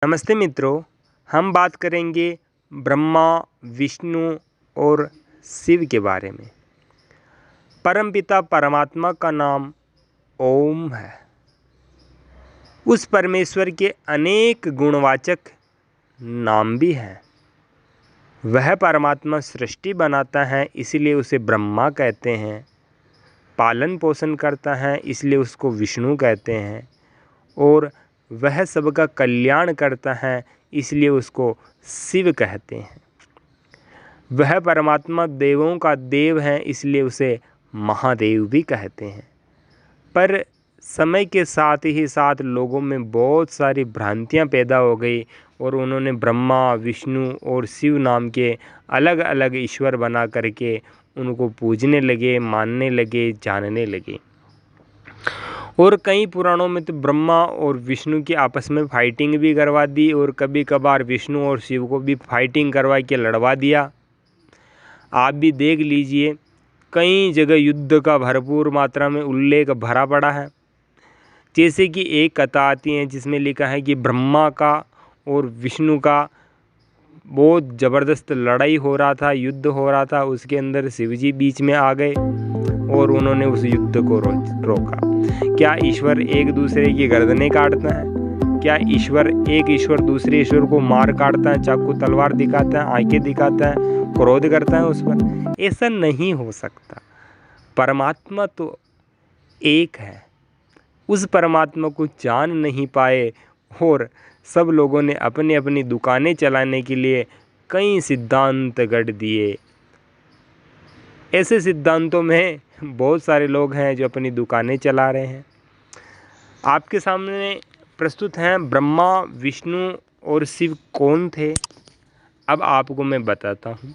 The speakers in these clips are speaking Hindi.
नमस्ते मित्रों, हम बात करेंगे ब्रह्मा, विष्णु और शिव के बारे में। परमपिता परमात्मा का नाम ओम है। उस परमेश्वर के अनेक गुणवाचक नाम भी हैं। वह परमात्मा सृष्टि बनाता है, इसलिए उसे ब्रह्मा कहते हैं। पालन पोषण करता है, इसलिए उसको विष्णु कहते हैं। और वह सबका कल्याण करता है, इसलिए उसको शिव कहते हैं। वह परमात्मा देवों का देव है, इसलिए उसे महादेव भी कहते हैं। पर समय के साथ ही साथ लोगों में बहुत सारी भ्रांतियां पैदा हो गई और उन्होंने ब्रह्मा, विष्णु और शिव नाम के अलग अलग ईश्वर बना करके उनको पूजने लगे, मानने लगे, जानने लगे। और कई पुराणों में तो ब्रह्मा और विष्णु की आपस में फाइटिंग भी करवा दी और कभी कभार विष्णु और शिव को भी फाइटिंग करवा के लड़वा दिया। आप भी देख लीजिए, कई जगह युद्ध का भरपूर मात्रा में उल्लेख भरा पड़ा है। जैसे कि एक कथा आती है जिसमें लिखा है कि ब्रह्मा का और विष्णु का बहुत ज़बरदस्त लड़ाई हो रहा था, युद्ध हो रहा था। उसके अंदर शिव जी बीच में आ गए और उन्होंने उस युद्ध को रोका। क्या ईश्वर एक दूसरे की गर्दनें काटता है? क्या एक ईश्वर दूसरे ईश्वर को मार काटता है, चाकू तलवार दिखाता है, आंखें दिखाता है, क्रोध करता है उस पर? ऐसा नहीं हो सकता। परमात्मा तो एक है। उस परमात्मा को जान नहीं पाए और सब लोगों ने अपनी अपनी दुकानें चलाने के लिए कई सिद्धांत गढ़ दिए। ऐसे सिद्धांतों में बहुत सारे लोग हैं जो अपनी दुकानें चला रहे हैं। आपके सामने प्रस्तुत हैं ब्रह्मा, विष्णु और शिव कौन थे। अब आपको मैं बताता हूँ।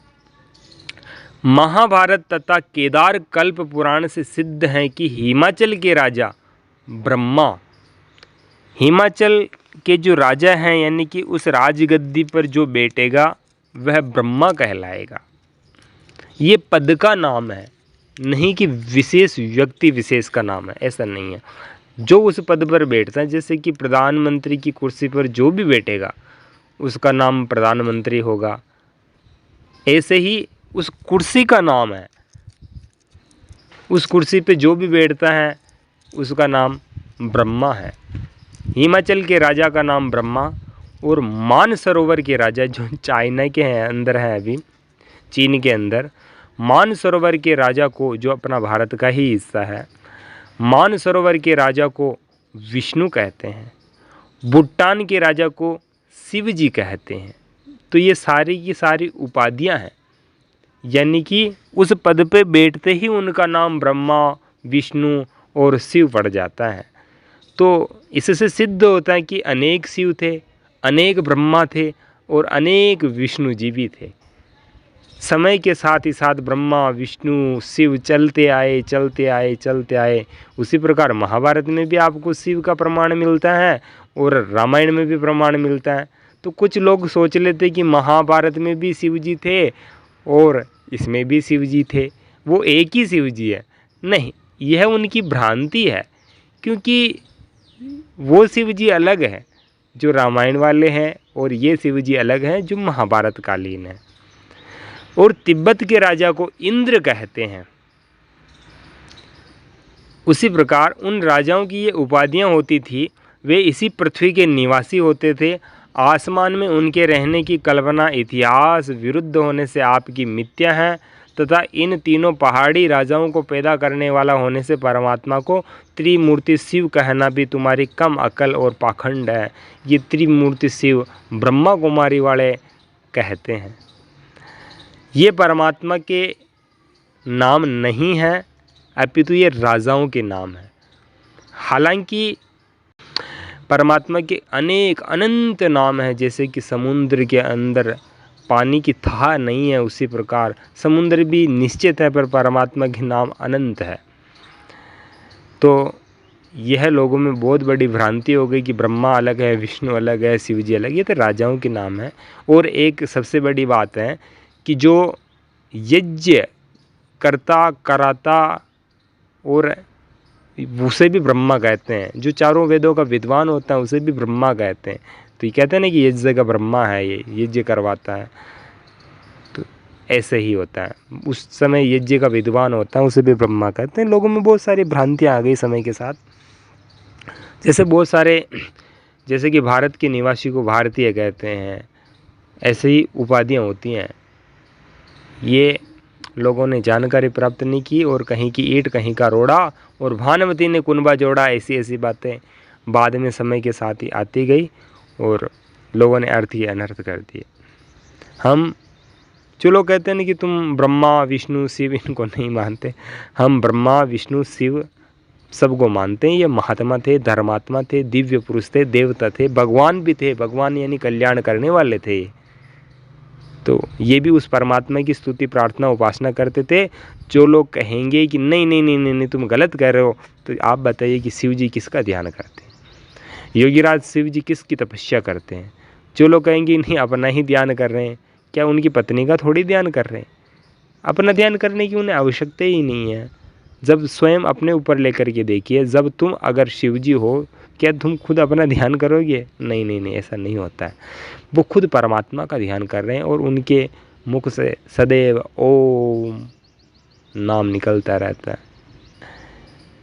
महाभारत तथा केदार कल्प पुराण से सिद्ध है कि हिमाचल के राजा ब्रह्मा, हिमाचल के जो राजा हैं, यानी कि उस राजगद्दी पर जो बैठेगा वह ब्रह्मा कहलाएगा। ये पद का नाम है, नहीं कि विशेष व्यक्ति विशेष का नाम है। ऐसा नहीं है। जो उस पद पर बैठता है, जैसे कि प्रधानमंत्री की कुर्सी पर जो भी बैठेगा उसका नाम प्रधानमंत्री होगा, ऐसे ही उस कुर्सी का नाम है। उस कुर्सी पे जो भी बैठता है उसका नाम ब्रह्मा है। हिमाचल के राजा का नाम ब्रह्मा और मानसरोवर के राजा जो चाइना के हैं अंदर है, अभी चीन के अंदर, मानसरोवर के राजा को, जो अपना भारत का ही हिस्सा है, मानसरोवर के राजा को विष्णु कहते हैं। भूटान के राजा को शिव जी कहते हैं। तो ये सारी की सारी उपाधियां हैं, यानी कि उस पद पे बैठते ही उनका नाम ब्रह्मा, विष्णु और शिव पड़ जाता है। तो इससे सिद्ध होता है कि अनेक शिव थे, अनेक ब्रह्मा थे और अनेक विष्णु जी भी थे। समय के साथ ही साथ ब्रह्मा, विष्णु, शिव चलते आए। उसी प्रकार महाभारत में भी आपको शिव का प्रमाण मिलता है और रामायण में भी प्रमाण मिलता है। तो कुछ लोग सोच लेते कि महाभारत में भी शिव जी थे और इसमें भी शिव जी थे, वो एक ही शिव जी है। नहीं, यह उनकी भ्रांति है, क्योंकि वो शिव जी अलग है जो रामायण वाले हैं और ये शिव जी अलग हैं जो महाभारत कालीन है। और तिब्बत के राजा को इंद्र कहते हैं। उसी प्रकार उन राजाओं की ये उपाधियां होती थी। वे इसी पृथ्वी के निवासी होते थे। आसमान में उनके रहने की कल्पना इतिहास विरुद्ध होने से आपकी मिथ्या है तथा इन तीनों पहाड़ी राजाओं को पैदा करने वाला होने से परमात्मा को त्रिमूर्ति शिव कहना भी तुम्हारी कम अकल और पाखंड है। ये त्रिमूर्ति शिव ब्रह्मा कुमारी वाले कहते हैं। ये परमात्मा के नाम नहीं है, अपितु ये राजाओं के नाम है। हालांकि परमात्मा के अनेक अनंत नाम हैं। जैसे कि समुद्र के अंदर पानी की थाह नहीं है, उसी प्रकार समुद्र भी निश्चित है, पर परमात्मा के नाम अनंत है। तो यह लोगों में बहुत बड़ी भ्रांति हो गई कि ब्रह्मा अलग है, विष्णु अलग है, शिव जी अलग। ये तो राजाओं के नाम है। और एक सबसे बड़ी बात है कि जो यज्ञ करता कराता और उसे भी ब्रह्मा कहते हैं। जो चारों वेदों का विद्वान होता है उसे भी ब्रह्मा कहते हैं। तो ये कहते हैं ना कि यज्ञ का ब्रह्मा है, ये यज्ञ करवाता है, तो ऐसे ही होता है। उस समय यज्ञ का विद्वान होता है, उसे भी ब्रह्मा कहते हैं। लोगों में बहुत सारी भ्रांतियाँ आ गई समय के साथ। जैसे बहुत सारे, जैसे कि भारत के निवासी को भारतीय कहते हैं, ऐसे ही उपाधियाँ होती हैं। ये लोगों ने जानकारी प्राप्त नहीं की, और कहीं की ईंट कहीं का रोड़ा, और भानुमति ने कुनबा जोड़ा, ऐसी ऐसी बातें बाद में समय के साथ ही आती गई, और लोगों ने अर्थ ही अनर्थ कर दिए। हम जो लोग कहते हैं ना कि तुम ब्रह्मा विष्णु शिव इनको नहीं मानते, हम ब्रह्मा विष्णु शिव सबको मानते हैं। ये महात्मा थे, धर्मात्मा थे, दिव्य पुरुष थे, देवता थे, भगवान भी थे। भगवान यानी कल्याण करने वाले थे। तो ये भी उस परमात्मा की स्तुति प्रार्थना उपासना करते थे। जो लोग कहेंगे कि नहीं नहीं नहीं नहीं नहीं तुम गलत कह रहे हो, तो आप बताइए कि शिव जी किसका ध्यान करते हैं? योगीराज शिव जी किसकी तपस्या करते हैं? जो लोग कहेंगे नहीं अपना ही ध्यान कर रहे हैं, क्या उनकी पत्नी का थोड़ी ध्यान कर रहे हैं? अपना ध्यान करने की उन्हें आवश्यकता ही नहीं है। जब स्वयं अपने ऊपर लेकर के देखिए, जब तुम अगर शिव जी हो, क्या तुम खुद अपना ध्यान करोगे? नहीं नहीं नहीं, ऐसा नहीं होता है। वो खुद परमात्मा का ध्यान कर रहे हैं, और उनके मुख से सदैव ओम नाम निकलता रहता है।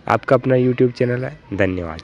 आपका अपना YouTube चैनल है। धन्यवाद।